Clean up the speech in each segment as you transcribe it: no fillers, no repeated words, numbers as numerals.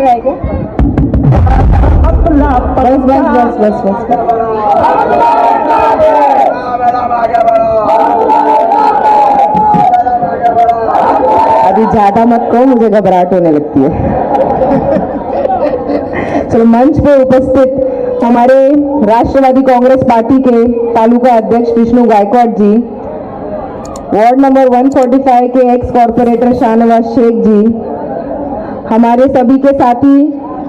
रहा है क्या? बस बस बस बस बस अभी ज्यादा मत कहो, मुझे घबराहट होने लगती है। चलो, मंच पे उपस्थित हमारे राष्ट्रवादी कांग्रेस पार्टी के तालुका अध्यक्ष विष्णु गायकवाड़ जी, वार्ड नंबर 145 के एक्स कॉर्पोरेटर शाहनवाज शेख जी, हमारे सभी के साथी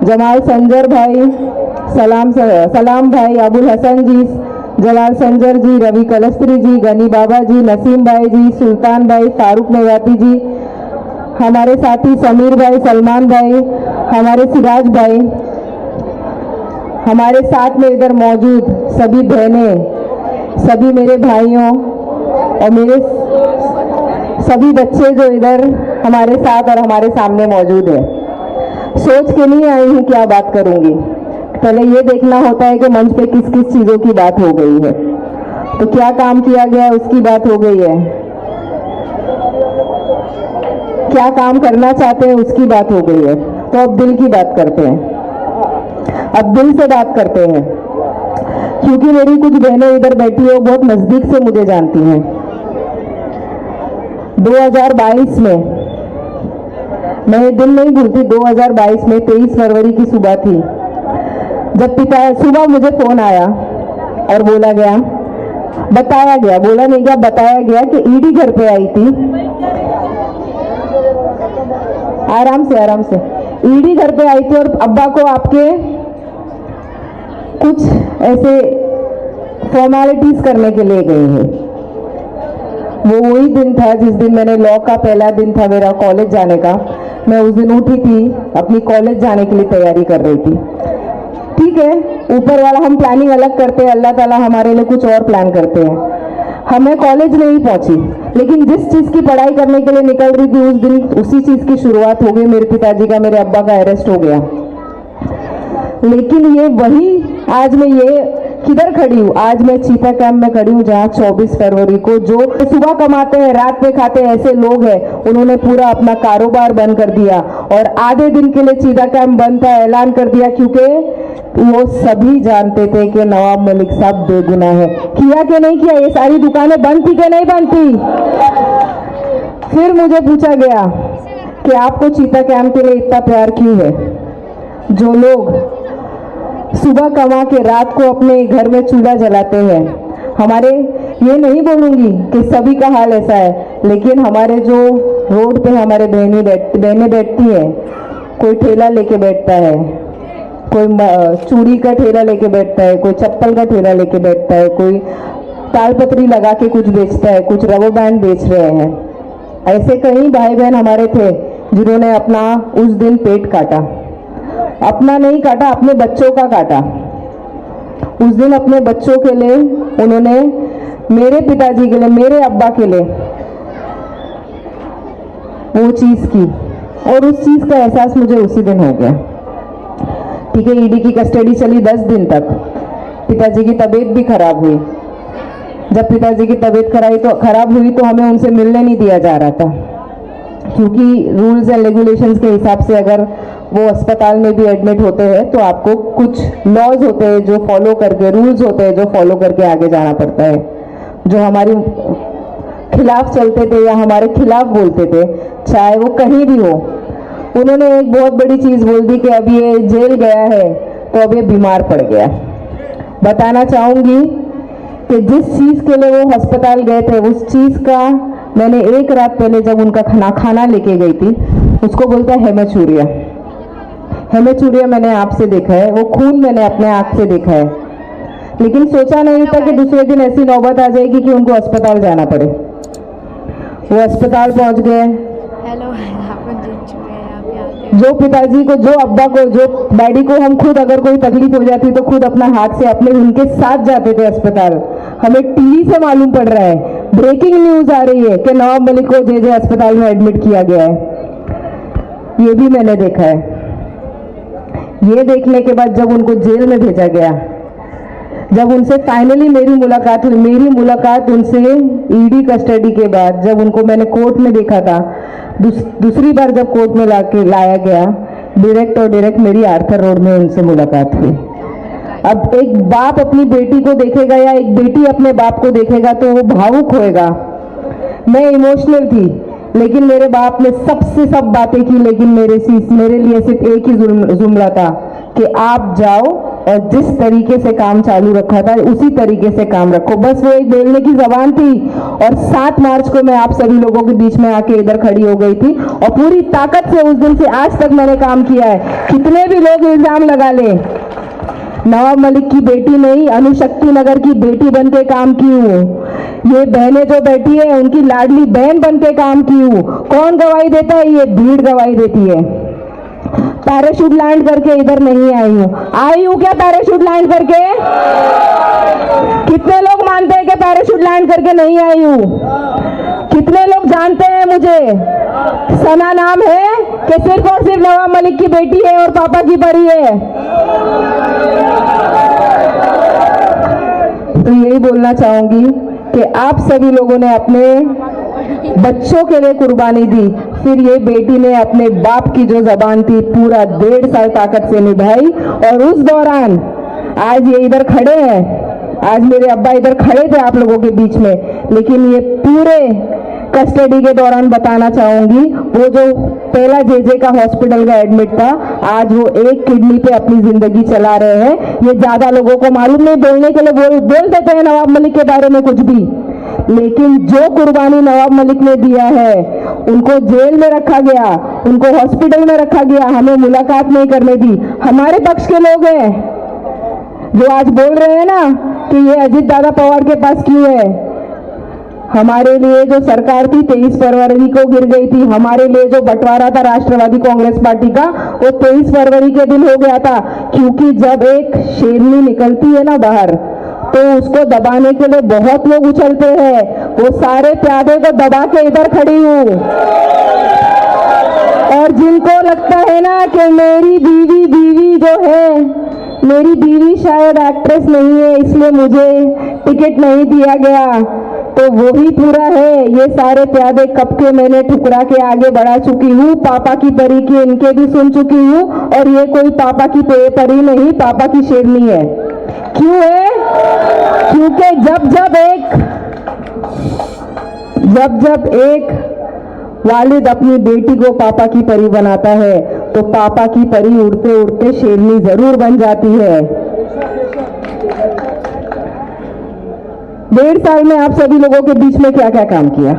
जमाल संजर भाई, सलाम भाई, अबुल हसन जी, जलाल संजर जी, रवि कलस्त्री जी, गनी बाबा जी, नसीम भाई जी, सुल्तान भाई, फारूक मेवाती जी, हमारे साथी समीर भाई, सलमान भाई, हमारे सिराज भाई, हमारे साथ में इधर मौजूद सभी बहनें, सभी मेरे भाइयों और मेरे सभी बच्चे जो इधर हमारे साथ और हमारे सामने मौजूद है। सोच के नहीं आई हूँ क्या बात करूंगी, पहले ये देखना होता है कि मंच पे किस किस चीजों की बात हो गई है। तो क्या काम किया गया है उसकी बात हो गई है, क्या काम करना चाहते हैं उसकी बात हो गई है। तो अब दिल की बात करते हैं, अब दिल से बात करते हैं, क्योंकि मेरी कुछ बहनें इधर बैठी है, बहुत नजदीक से मुझे जानती हैं। 2022 में, मैं दिन नहीं भूलती, 2022 में 23 फरवरी की सुबह थी, जब सुबह मुझे फोन आया और बोला गया, बताया गया, बोला नहीं गया, बताया गया कि ईडी घर पे आई थी। आराम से ईडी घर पे आई थी और अब्बा को आपके कुछ ऐसे फॉर्मेलिटीज करने के लिए गई है। वो वही दिन था जिस दिन मैंने लॉ का पहला दिन था मेरा कॉलेज जाने का। मैं उस दिन उठी थी, अपनी कॉलेज जाने के लिए तैयारी कर रही थी। ठीक है, ऊपर वाला, हम प्लानिंग अलग करते हैं, अल्लाह ताला हमारे लिए कुछ और प्लान करते हैं। हमें कॉलेज नहीं पहुंची, लेकिन जिस चीज की पढ़ाई करने के लिए निकल रही थी उस दिन उसी चीज की शुरुआत हो गई। मेरे पिताजी का, मेरे अब्बा का अरेस्ट हो गया। लेकिन ये वही, आज मैं ये किधर खड़ी हूँ? आज मैं चीता कैंप में खड़ी हूँ, जहाँ 24 फरवरी को जो सुबह कमाते हैं रात पे खाते हैं ऐसे लोग हैं, उन्होंने पूरा अपना कारोबार बंद कर दिया और आधे दिन के लिए चीता कैंप बंद था, ऐलान कर दिया, क्योंकि वो सभी जानते थे कि नवाब मलिक साहब बेगुनाह है। किया कि नहीं किया? ये सारी दुकानें बंद थी कि नहीं बंद थी? फिर मुझे पूछा गया कि आपको चीता कैंप के लिए इतना प्यार क्यों है? जो लोग सुबह कमा के रात को अपने घर में चूल्हा जलाते हैं, हमारे, ये नहीं बोलूंगी कि सभी का हाल ऐसा है, लेकिन हमारे जो रोड पे हमारे बहनें बैठती हैं, कोई ठेला लेके बैठता है, कोई चूड़ी का ठेला लेके बैठता है, कोई चप्पल का ठेला लेके बैठता है, कोई तालपत्री लगा के कुछ बेचता है, कुछ रबर बैंड बेच रहे हैं। ऐसे कई भाई बहन हमारे थे जिन्होंने अपना उस दिन पेट काटा। अपना नहीं काटा, अपने बच्चों का काटा। उस दिन अपने बच्चों के लिए उन्होंने, मेरे पिताजी के लिए, मेरे अब्बा के लिए वो चीज की, और उस चीज का एहसास मुझे उसी दिन हो गया। ठीक है, ईडी की कस्टडी चली 10 दिन तक। पिताजी की तबीयत भी खराब हुई। जब पिताजी की तबीयत खराब हुई तो हमें उनसे मिलने नहीं दिया जा रहा था, क्योंकि रूल्स एंड रेगुलेशंस के हिसाब से अगर वो अस्पताल में भी एडमिट होते हैं तो आपको कुछ लॉज होते हैं जो फॉलो करके, रूल्स होते हैं जो फॉलो करके आगे जाना पड़ता है, जो हमारी खिलाफ चलते थे या हमारे खिलाफ बोलते थे, चाहे वो कहीं भी हो। उन्होंने एक बहुत बड़ी चीज बोल दी कि अब ये जेल गया है तो अब ये बीमार पड़ गया। बताना चाहूंगी कि जिस चीज के लिए वो अस्पताल गए थे, उस चीज का मैंने एक रात पहले जब उनका खाना लेके गई थी, उसको बोलता है हेमेचूरिया। हेमेचूरिया मैंने आपसे देखा है, वो खून मैंने अपने आंख से देखा है, लेकिन सोचा नहीं था कि दूसरे दिन ऐसी नौबत आ जाएगी कि उनको अस्पताल जाना पड़े। वो अस्पताल पहुंच गए। जो पिताजी को, जो अब्बा को, जो डैडी को, हम खुद अगर कोई तकलीफ हो जाती तो खुद अपना हाथ से अपने उनके साथ जाते थे अस्पताल। हमें टीवी से मालूम पड़ रहा है, ब्रेकिंग न्यूज आ रही है कि नवाब मलिक को जे अस्पताल में एडमिट किया गया है। ये भी मैंने देखा है। ये देखने के बाद जब उनको जेल में भेजा गया, जब उनसे फाइनली मेरी मुलाकात उनसे ईडी कस्टडी के बाद, जब उनको मैंने कोर्ट में देखा था, दूसरी बार जब कोर्ट में लाया गया, डायरेक्ट मेरी आर्थर रोड में उनसे मुलाकात हुई। अब एक बाप अपनी बेटी को देखेगा या एक बेटी अपने बाप को देखेगा तो वो भावुक होएगा। मैं इमोशनल थी, लेकिन मेरे बाप ने सबसे सब बातें की, लेकिन मेरे लिए सिर्फ एक ही जुमला था कि आप जाओ और जिस तरीके से काम चालू रखा था उसी तरीके से काम रखो। बस वो एक बोलने की जबान थी। और 7 मार्च को मैं आप सभी लोगों के बीच में आके इधर खड़ी हो गई थी और पूरी ताकत से उस दिन से आज तक मैंने काम किया है। कितने भी लोग इल्जाम लगा ले, नवाब मलिक की बेटी नहीं, अनुशक्ति नगर की बेटी बन के काम की हूँ। ये बहनें जो बैठी है उनकी लाडली बहन बन के काम की हूँ। कौन गवाही देता है? ये भीड़ गवाही देती है। पैराशूट लैंड करके इधर नहीं आई हूँ क्या पैराशूट लैंड करके? कितने लोग मानते हैं कि पैराशूट लैंड करके नहीं आई हूँ? कितने लोग जानते हैं मुझे? सना नाम है कि सिर्फ और सिर्फ नवाब मलिक की बेटी है और पापा की परी है। तो यही बोलना चाहूंगी कि आप सभी लोगों ने अपने बच्चों के लिए कुर्बानी दी, फिर ये बेटी ने अपने बाप की जो जबान थी पूरा 1.5 साल ताकत से निभाई। और उस दौरान आज ये इधर खड़े हैं, आज मेरे अब्बा इधर खड़े थे आप लोगों के बीच में, लेकिन ये पूरे कस्टडी के दौरान बताना चाहूंगी, वो जो पहला जेजे का हॉस्पिटल का एडमिट था, आज वो एक किडनी पे अपनी जिंदगी चला रहे हैं। ये ज्यादा लोगों को मालूम नहीं, बोलने के लिए बोल देते हैं नवाब मलिक के बारे में कुछ भी, लेकिन जो कुर्बानी नवाब मलिक ने दिया है, उनको जेल में रखा गया, उनको हॉस्पिटल में रखा गया, हमें मुलाकात नहीं करने दी। हमारे पक्ष के लोग हैं जो आज बोल रहे हैं ना कि ये अजीत दादा पवार के पास क्यों है। हमारे लिए जो सरकार थी 23 फरवरी को गिर गई थी। हमारे लिए जो बंटवारा था राष्ट्रवादी कांग्रेस पार्टी का, वो 23 फरवरी के दिन हो गया था, क्योंकि जब एक शेरनी निकलती है ना बाहर, तो उसको दबाने के लिए बहुत लोग उछलते हैं। वो सारे प्यादे को दबा के इधर खड़ी हूँ। और जिनको लगता है ना कि मेरी बीवी जो है, मेरी बीवी शायद एक्ट्रेस नहीं है इसलिए मुझे टिकट नहीं दिया गया, तो वो ही पूरा है। ये सारे प्यादे कब के मैंने ठुकरा के आगे बढ़ा चुकी हूँ। पापा की परी की इनके भी सुन चुकी हूँ, और ये कोई पापा की परी नहीं, पापा की शेरनी है। क्यों है? क्योंकि जब एक वालिद अपनी बेटी को पापा की परी बनाता है, तो पापा की परी उड़ते उड़ते शेरनी जरूर बन जाती है। 1.5 साल में आप सभी लोगों के बीच में क्या क्या काम किया।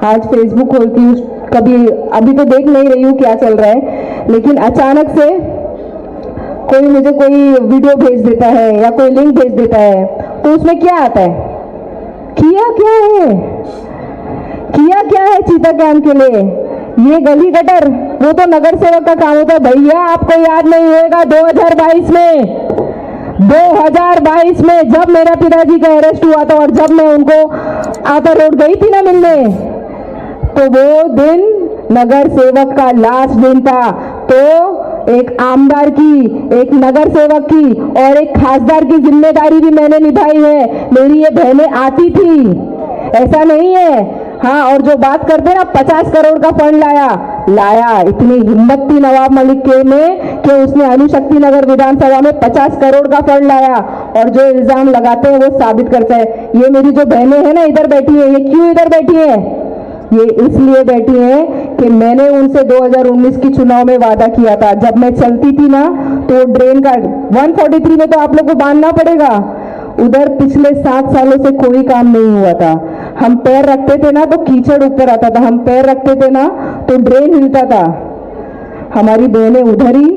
आज फेसबुक खोलती हूँ, कभी अभी तो देख नहीं रही हूँ क्या चल रहा है, लेकिन अचानक से कोई मुझे कोई वीडियो भेज देता है या कोई लिंक भेज देता है, तो उसमें क्या आता है? किया क्या है चीता कैंप के लिए? ये गली गटर, वो तो नगर सेवक का काम होता है। भैया आपको याद नहीं होगा 2022 में जब मेरा पिताजी का अरेस्ट हुआ था और जब मैं उनको आतर रोड गई थी ना मिलने, तो वो दिन नगर सेवक का लास्ट दिन था। तो एक आमदार की, एक नगर सेवक की और एक खासदार की जिम्मेदारी भी मैंने निभाई है। मेरी ये बहनें आती थी, ऐसा नहीं है। हाँ, और जो बात करते ना 50 करोड़ का फंड लाया, इतनी हिम्मत थी नवाब मलिक के में कि उसने अनुशक्ति नगर विधानसभा में 50 करोड़ का फंड लाया। और जो इल्जाम लगाते हैं वो साबित करता है। ये मेरी जो बहनें हैं ना इधर बैठी है, ये क्यों इधर बैठी है? ये इसलिए बैठी है कि मैंने उनसे 2019 की चुनाव में वादा किया था, जब मैं चलती थी ना तो ड्रेन का 143 में तो आप लोग को बांधना पड़ेगा, उधर पिछले 7 सालों से कोई काम नहीं हुआ था। हम पैर रखते थे ना तो कीचड़ ऊपर आता था, हम पैर रखते थे ना तो ड्रेन हिलता था। हमारी बहनें उधर ही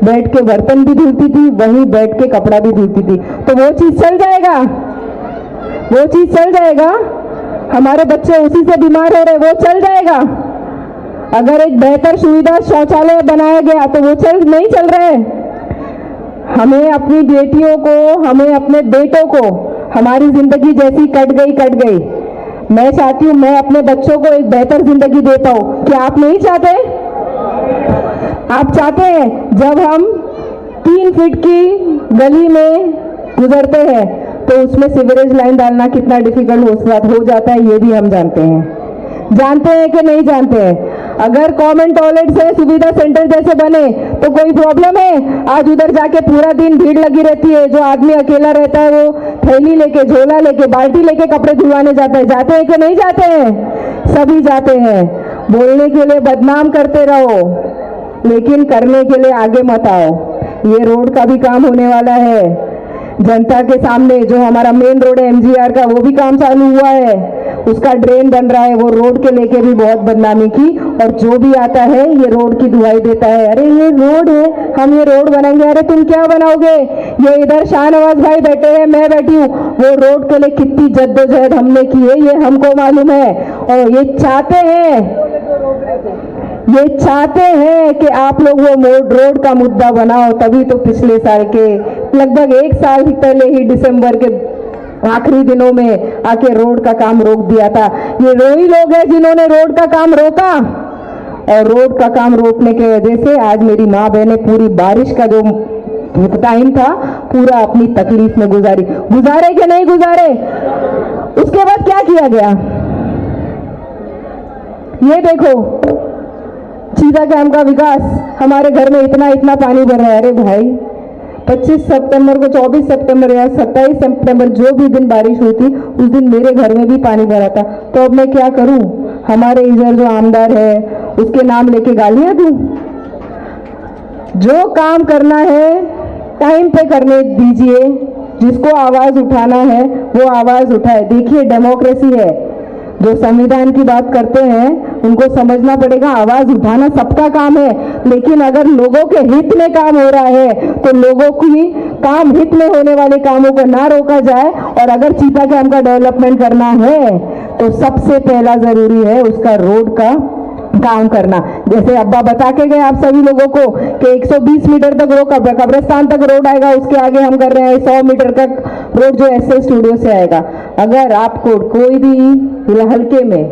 बैठ के बर्तन भी धुलती थी, वहीं बैठ के कपड़ा भी धुलती थी। तो वो चीज चल जाएगा। हमारे बच्चे उसी से बीमार हो रहे, वो चल जाएगा। अगर एक बेहतर सुविधा शौचालय बनाया गया तो वो नहीं चल रहे। हमें अपनी बेटियों को, हमें अपने बेटों को, हमारी जिंदगी जैसी कट गई। मैं चाहती हूँ मैं अपने बच्चों को एक बेहतर जिंदगी दे पाऊँ। क्या आप नहीं चाहते? आप चाहते हैं जब हम 3 फीट की गली में गुजरते हैं तो उसमें सीवरेज लाइन डालना कितना डिफिकल्ट हो जाता है, ये भी हम जानते हैं कि नहीं जानते हैं। अगर कॉमन टॉयलेट से सुविधा सेंटर जैसे बने तो कोई प्रॉब्लम है? आज उधर जाके पूरा दिन भीड़ लगी रहती है, जो आदमी अकेला रहता है वो थैली लेके, झोला लेके, बाल्टी लेके कपड़े धुलवाने जाता है। जाते हैं कि नहीं जाते हैं? सभी जाते हैं। बोलने के लिए बदनाम करते रहो, लेकिन करने के लिए आगे मत आओ। ये रोड का भी काम होने वाला है। जनता के सामने जो हमारा मेन रोड है एमजीआर का, वो भी काम चालू हुआ है, उसका ड्रेन बन रहा है। वो रोड के लेके भी बहुत बदनामी की, और जो भी आता है ये रोड की दुहाई देता है, अरे ये रोड है, हम ये रोड बनाएंगे। अरे तुम क्या बनाओगे? ये इधर शाहनवाज भाई बैठे हैं, मैं बैठी हूँ, वो रोड के लिए कितनी जद्दोजहद हमने की है ये हमको मालूम है। और ये चाहते हैं कि आप लोग वो रोड का मुद्दा बनाओ, तभी तो पिछले साल के लगभग 1 साल पहले ही दिसंबर के आखिरी दिनों में आके रोड का काम रोक दिया था। ये वही लोग हैं जिन्होंने रोड का काम रोका, और रोड का काम रोकने की वजह से आज मेरी माँ बहने पूरी बारिश का जो टाइम था पूरा अपनी तकलीफ में गुजारे कि नहीं गुजारे? उसके बाद क्या किया गया ये देखो, चीता कैंप का विकास, हमारे घर में इतना पानी भर रहा है। अरे भाई 25 सितंबर को, 24 सितंबर या 27 सितंबर जो भी दिन बारिश हुई थी उस दिन मेरे घर में भी पानी भरा था। तो अब मैं क्या करूं? हमारे इधर जो आमदार है उसके नाम लेके गालियां दूं? जो काम करना है टाइम पे करने दीजिए, जिसको आवाज उठाना है वो आवाज उठाए। देखिए डेमोक्रेसी है, जो संविधान की बात करते हैं उनको समझना पड़ेगा आवाज उठाना सबका काम है, लेकिन अगर लोगों के हित में काम हो रहा है तो लोगों की काम हित में होने वाले कामों को ना रोका जाए। और अगर चीता कैंप का डेवलपमेंट करना है तो सबसे पहला जरूरी है उसका रोड का काम करना। जैसे अब्बा बता के गए आप सभी लोगों को कि 120 मीटर तक वो कब्रिस्तान तक रोड आएगा, उसके आगे हम कर रहे हैं 100 मीटर तक रोड जो एसए स्टूडियो से आएगा। अगर आपको कोई भी हल्के में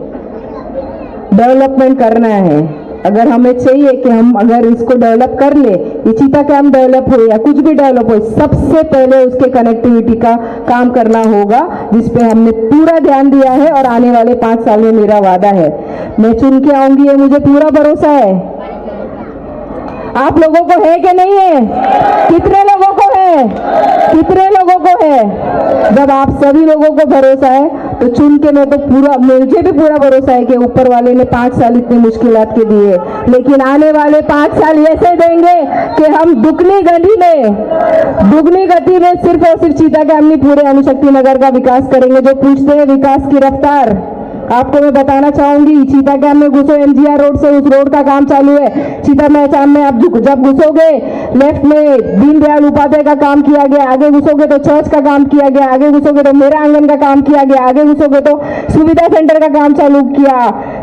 डेवलपमेंट करना है, अगर हमें चाहिए कि हम अगर इसको डेवलप कर ले, ये चीता कैंप डेवलप हो या कुछ भी डेवलप हो, सबसे पहले उसके कनेक्टिविटी का काम करना होगा, जिसपे हमने पूरा ध्यान दिया है और आने वाले 5 साल में मेरा वादा है मैं चुन के आऊंगी, ये मुझे पूरा भरोसा है। आप लोगों को है कि नहीं है? कितने लोगों को है? कितने लोगों को है? जब आप सभी लोगों को भरोसा है तो चुन के मैं तो पूरा, मुझे भी पूरा भरोसा है कि ऊपर वाले ने 5 साल इतनी मुश्किलात के दिए, लेकिन आने वाले 5 साल ऐसे देंगे कि हम दुगनी गति में सिर्फ और सिर्फ चीता कैंप नहीं पूरे अणुशक्ति नगर का विकास करेंगे। जो पूछते हैं विकास की रफ्तार, आपको मैं बताना चाहूंगी, चीता कैंप में घुसो, एमजीआर रोड से उस रोड का काम चालू है। चीता मैदान में आप जब घुसोगे लेफ्ट में दीनदयाल उपाध्याय का काम किया गया, आगे घुसोगे तो चर्च का काम किया गया, आगे घुसोगे तो मेरा आंगन का काम किया गया, आगे घुसोगे तो सुविधा सेंटर का काम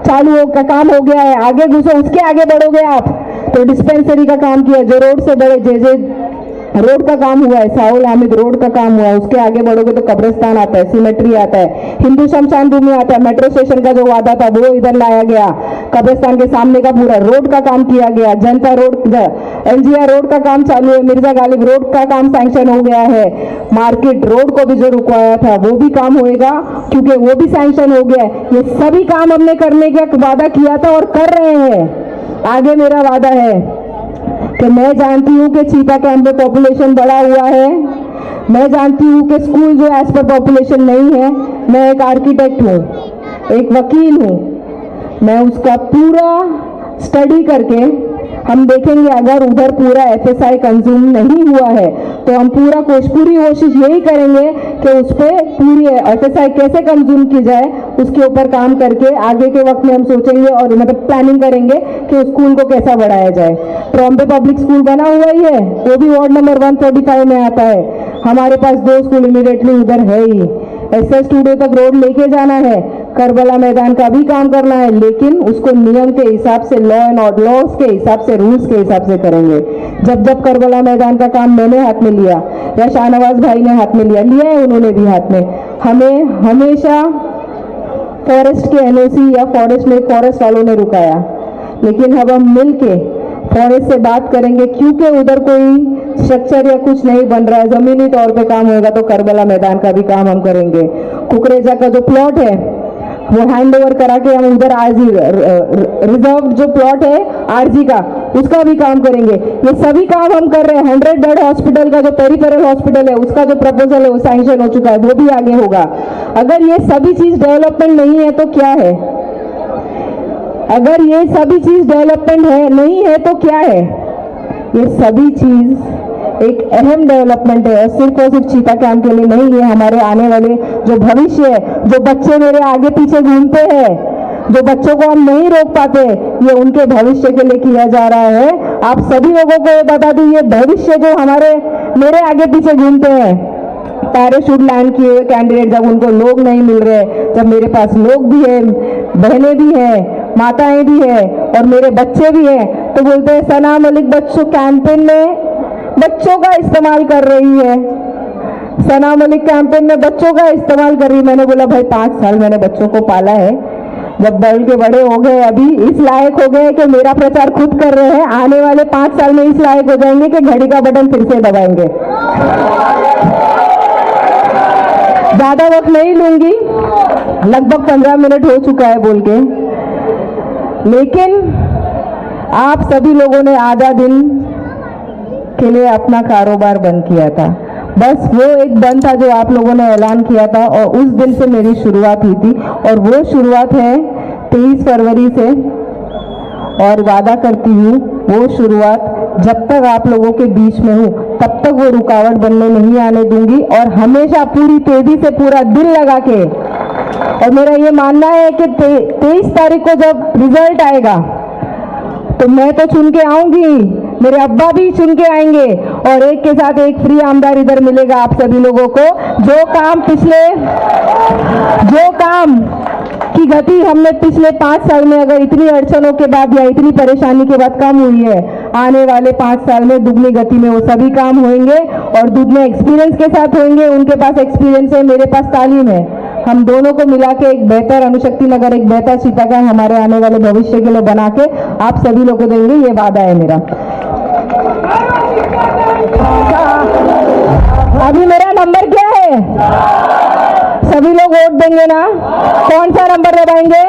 काम हो गया है, आगे घुसो उसके आगे बढ़ोगे आप तो डिस्पेंसरी का काम किया, जो रोड से बड़े जे रोड का काम हुआ है, साउल हामिद रोड का काम हुआ है, उसके आगे बढ़ोगे तो कब्रिस्तान आता है, सिमेट्री आता है, हिंदू शमशान भूमि आता है, मेट्रो स्टेशन का जो वादा था वो इधर लाया गया, कब्रिस्तान के सामने का पूरा रोड का काम किया गया, जनता रोड, एमजीआर रोड का काम चालू है, मिर्जा गालिब रोड का काम सैंक्शन हो गया है, मार्केट रोड को भी जो रुकवाया था वो भी काम होएगा क्योंकि वो भी सैंक्शन हो गया है। ये सभी काम हमने करने का वादा किया था और कर रहे हैं। आगे मेरा वादा है कि मैं जानती हूँ कि चीता कैंप में पॉपुलेशन बढ़ा हुआ है, मैं जानती हूँ कि स्कूल जो एज पर पॉपुलेशन नहीं है, मैं एक आर्किटेक्ट हूँ, एक वकील हूँ, मैं उसका पूरा स्टडी करके हम देखेंगे अगर उधर पूरा एफएसआई कंज्यूम नहीं हुआ है तो हम पूरी कोशिश यही करेंगे कि उस पर पूरी एफएसआई कैसे कंज्यूम की जाए, उसके ऊपर काम करके आगे के वक्त में हम सोचेंगे और मतलब प्लानिंग करेंगे कि उस स्कूल को कैसा बढ़ाया जाए। ट्रॉम्बे पब्लिक स्कूल बना हुआ ही है, वो भी वार्ड नंबर 145 में आता है। हमारे पास 2 स्कूल इमीडिएटली उधर है ही। एसएस स्टूडियो तक रोड लेके जाना है, करबला मैदान का भी काम करना है, लेकिन उसको नियम के हिसाब से, लॉ एंड ऑर्डर लॉस के हिसाब से, रूल्स के हिसाब से करेंगे। जब करबला मैदान का काम मैंने हाथ में लिया या शाहनवाज भाई ने हाथ में लिया है उन्होंने भी हाथ में, हमें हमेशा फॉरेस्ट के एनओसी या फॉरेस्ट वालों ने रुकाया, लेकिन अब हम मिल के फॉरेस्ट से बात करेंगे क्योंकि उधर कोई स्ट्रक्चर या कुछ नहीं बन रहा है, जमीनी तौर पे काम होगा तो करबला मैदान का भी काम हम करेंगे। कुकरेजा का जो प्लॉट है वो हैंड ओवर करा के हम उधर आरजी रिजर्व जो प्लॉट है आरजी का उसका भी काम करेंगे। ये सभी काम हम कर रहे हैं। 100 बेड हॉस्पिटल का जो पेरिफेरल हॉस्पिटल है उसका जो प्रपोजल है वो सैंक्शन हो चुका है, वो भी आगे होगा। अगर ये सभी चीज डेवलपमेंट नहीं है तो क्या है? अगर ये सभी चीज डेवलपमेंट है नहीं है तो क्या है? ये सभी चीज एक अहम डेवलपमेंट है और सिर्फ चीता कैंप के लिए नहीं, ये हमारे आने वाले जो भविष्य है, जो बच्चे मेरे आगे पीछे घूमते हैं, जो बच्चों को हम नहीं रोक पाते, ये उनके भविष्य के लिए किया जा रहा है। आप सभी लोगों को ये बता दूं, ये भविष्य जो हमारे मेरे आगे पीछे घूमते हैं, पैराशूट लैंड किए हुए कैंडिडेट, जब उनको लोग नहीं मिल रहे, जब मेरे पास लोग भी है, बहनें भी हैं, माताएं भी है और मेरे बच्चे भी हैं, तो बोलते हैं सना मलिक बच्चों कैंपेन में बच्चों का इस्तेमाल कर रही है, सना मलिक कैंपेन में बच्चों का इस्तेमाल कर रही है। मैंने बोला भाई 5 साल मैंने बच्चों को पाला है, जब बढ़ के बड़े हो गए, अभी इस लायक हो गए कि मेरा प्रचार खुद कर रहे हैं, आने वाले 5 साल में इस लायक हो जाएंगे कि घड़ी का बटन फिर से दबाएंगे। ज्यादा वक्त नहीं लूंगी, लगभग 15 मिनट हो चुका है बोल के, लेकिन आप सभी लोगों ने आधा दिन के लिए अपना कारोबार बंद किया था। बस वो एक बंद था जो आप लोगों ने ऐलान किया था और उस दिन से मेरी शुरुआत हुई थी और वो शुरुआत है 23 फरवरी से। और वादा करती हूँ वो शुरुआत जब तक आप लोगों के बीच में हूँ तब तक वो रुकावट बनने नहीं आने दूंगी और हमेशा पूरी तेजी से पूरा दिल लगा के। और मेरा ये मानना है कि 23 तारीख को जब रिजल्ट आएगा तो मैं तो चुन के आऊंगी, मेरे अब्बा भी चुन के आएंगे और एक के साथ एक फ्री आमदार इधर मिलेगा आप सभी लोगों को। जो काम की गति हमने पिछले 5 साल में अगर इतनी अड़चनों के बाद या इतनी परेशानी के बाद कम हुई है, आने वाले 5 साल में दुगनी गति में वो सभी काम होंगे और दुगने एक्सपीरियंस के साथ होंगे। उनके पास एक्सपीरियंस है, मेरे पास तालीम है, हम दोनों को मिला के एक बेहतर अणुशक्ति नगर, एक बेहतर चीता कैंप हमारे आने वाले भविष्य के लिए बना के आप सभी लोगों को देंगे, ये वादा है मेरा। अभी मेरा नंबर क्या है? सभी लोग वोट देंगे ना? कौन सा नंबर दबाएंगे?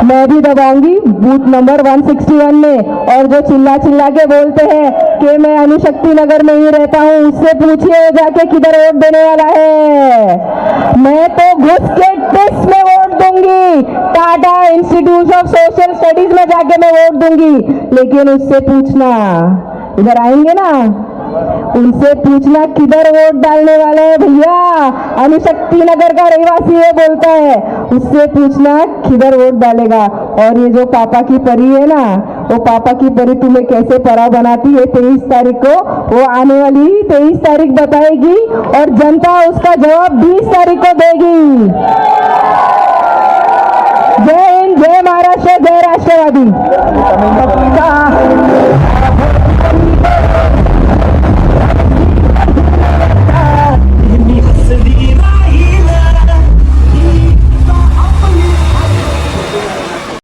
मैं भी दबाऊंगी बूथ नंबर 161 में। और जो चिल्ला चिल्ला के बोलते हैं कि मैं अणुशक्ति नगर में ही रहता हूँ, उससे पूछिए जाके किधर वोट देने वाला है। मैं तो घुस के टेस्ट में वोट दूंगी, Tata institute of social studies में जाके मैं वोट दूंगी। लेकिन उससे पूछना, इधर आएंगे ना, उनसे पूछना किधर वोट डालने वाले है भैया, अणुशक्ति नगर का रहवासी है बोलता है, उससे पूछना किधर वोट डालेगा। और ये जो पापा की परी है ना, वो पापा की परी तुम्हें कैसे परा बनाती है 23 तारीख को, वो आने वाली 23 तारीख बताएगी और जनता उसका जवाब 20 तारीख को देगी। जय हिंद, जय महाराष्ट्र, जय राष्ट्रवादी।